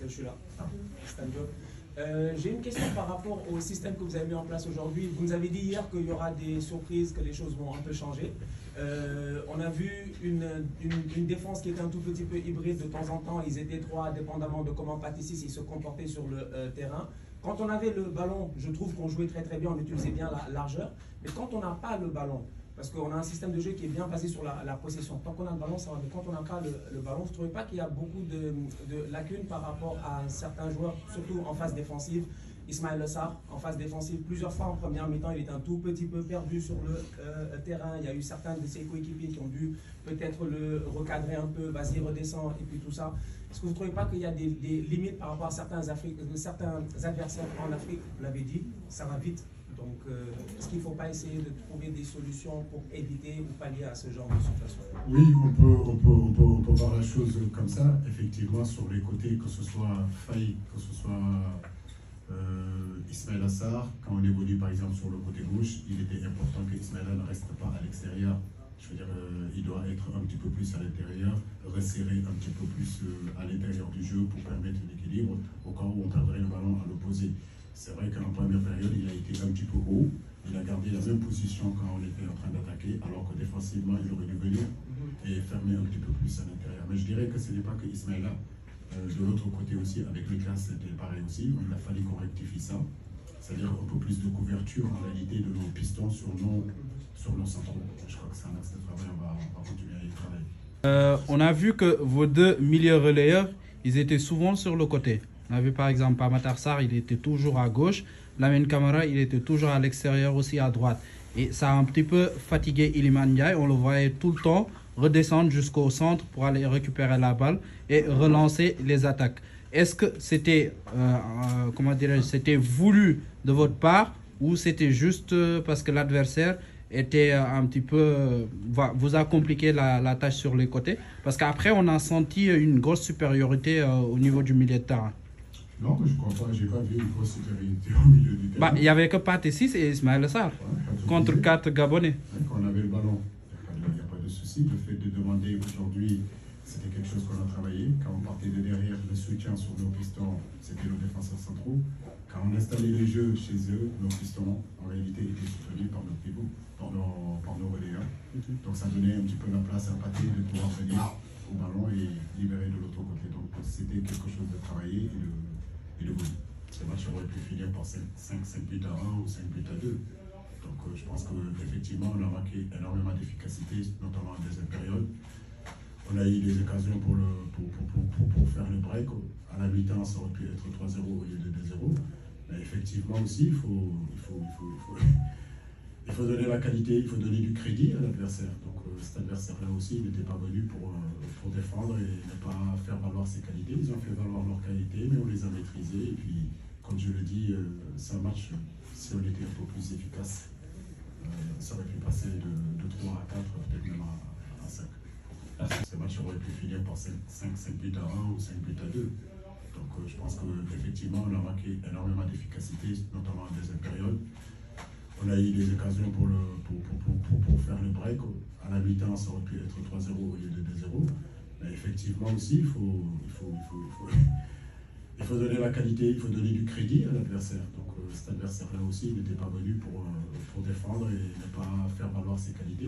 Je suis là. J'ai une question par rapport au système que vous avez mis en place aujourd'hui. Vous nous avez dit hier qu'il y aura des surprises, que les choses vont un peu changer. On a vu une défense qui était un tout petit peu hybride de temps en temps. Ils étaient trois, dépendamment de comment Patissis se comportait sur le terrain. Quand on avait le ballon, je trouve qu'on jouait très bien, on utilisait bien la largeur. Mais quand on n'a pas le ballon, parce qu'on a un système de jeu qui est bien basé sur la possession. Tant qu'on a le ballon, ça va. Mais quand on n'a pas le ballon, vous ne trouvez pas qu'il y a beaucoup de lacunes par rapport à certains joueurs, surtout en phase défensive? Ismaël Sarr, en phase défensive, plusieurs fois en première mi-temps, il était un tout petit peu perdu sur le terrain. Il y a eu certains de ses coéquipiers qui ont dû peut-être le recadrer un peu, vas-y, redescend, et puis tout ça. Est-ce que vous ne trouvez pas qu'il y a des limites par rapport à certains adversaires en Afrique? Vous l'avez dit, ça va vite. Donc, est-ce qu'il ne faut pas essayer de trouver des solutions pour éviter ou pallier à ce genre de situation? Oui, on peut voir la chose comme ça. Effectivement, sur les côtés, que ce soit Faye, que ce soit Ismaël Sarr, quand on évolue par exemple sur le côté gauche, il était important que Ismaël ne reste pas à l'extérieur. Je veux dire, il doit être un petit peu plus à l'intérieur, resserrer un petit peu plus à l'intérieur du jeu pour permettre l'équilibre au cas où on perdrait le ballon à l'opposé. C'est vrai qu'en première période, il a été un petit peu haut. Il a gardé la même position quand on était en train d'attaquer, alors que défensivement, il aurait dû venir et fermer un petit peu plus à l'intérieur. Mais je dirais que ce n'est pas que Ismaïla. De l'autre côté aussi, avec le cas, c'était pareil aussi. Il a fallu qu'on rectifie ça. C'est-à-dire un peu plus de couverture en réalité de nos pistons sur nos centraux. Je crois que c'est un axe de travail, on va continuer à y travailler. On a vu que vos deux milieux relayeurs, ils étaient souvent sur le côté. On a vu par exemple Pape Sarr, il était toujours à gauche. Lamine Camara, il était toujours à l'extérieur aussi à droite. Et ça a un petit peu fatigué Iliman Ndiaye. On le voyait tout le temps redescendre jusqu'au centre pour aller récupérer la balle et relancer les attaques. Est-ce que c'était c'était voulu de votre part ou c'était juste parce que l'adversaire était un petit peu vous a compliqué la tâche sur les côtés? Parce qu'après, on a senti une grosse supériorité au niveau du milieu de terrain. Non, je ne crois pas. Je n'ai pas vu une grosse supériorité au milieu du terrain. Il n'y avait que Patissis et Ismaël Sarr contre 4 Gabonais. Quand on avait le ballon, il n'y a pas de souci. Le fait de demander aujourd'hui, c'était quelque chose qu'on a travaillé. Quand on partait de derrière, le soutien sur nos pistons, c'était nos défenseurs centraux. Quand on installait les jeux chez eux, nos pistons, en réalité, étaient soutenus par nos pivots, par nos relayeurs. Donc ça donnait un petit peu la place à Pathé de pouvoir venir au ballon et libérer de l'autre côté. Donc c'était quelque chose de travaillé et de voulu. Ce match aurait pu finir par 5 buts à 1 ou 5 buts à 2. Donc je pense qu'effectivement, on a manqué énormément d'efficacité, notamment en deuxième période. On a eu des occasions pour faire le break. À la mi-temps, ça aurait pu être 3-0 au lieu de 2-0. Mais effectivement aussi, il faut donner la qualité, il faut donner du crédit à l'adversaire. Donc cet adversaire-là aussi, il n'était pas venu pour défendre et ne pas faire valoir ses qualités. Ils ont fait valoir leurs qualités, mais on les a maîtrisées. Et puis, comme je le dis, c'est un match, si on était un peu plus efficace, ça aurait pu passer de 3 à 4, peut-être même à 5. Ce match aurait pu finir par 5 buts à 1 ou 5 buts à 2. Donc je pense qu'effectivement, on a manqué énormément d'efficacité, notamment en deuxième période. On a eu des occasions pour faire le break. À la mi-temps, ça aurait pu être 3-0 au lieu de 2-0. Mais effectivement aussi, il faut donner la qualité, il faut donner du crédit à l'adversaire. Donc cet adversaire-là aussi, il n'était pas venu pour défendre et ne pas faire valoir ses qualités.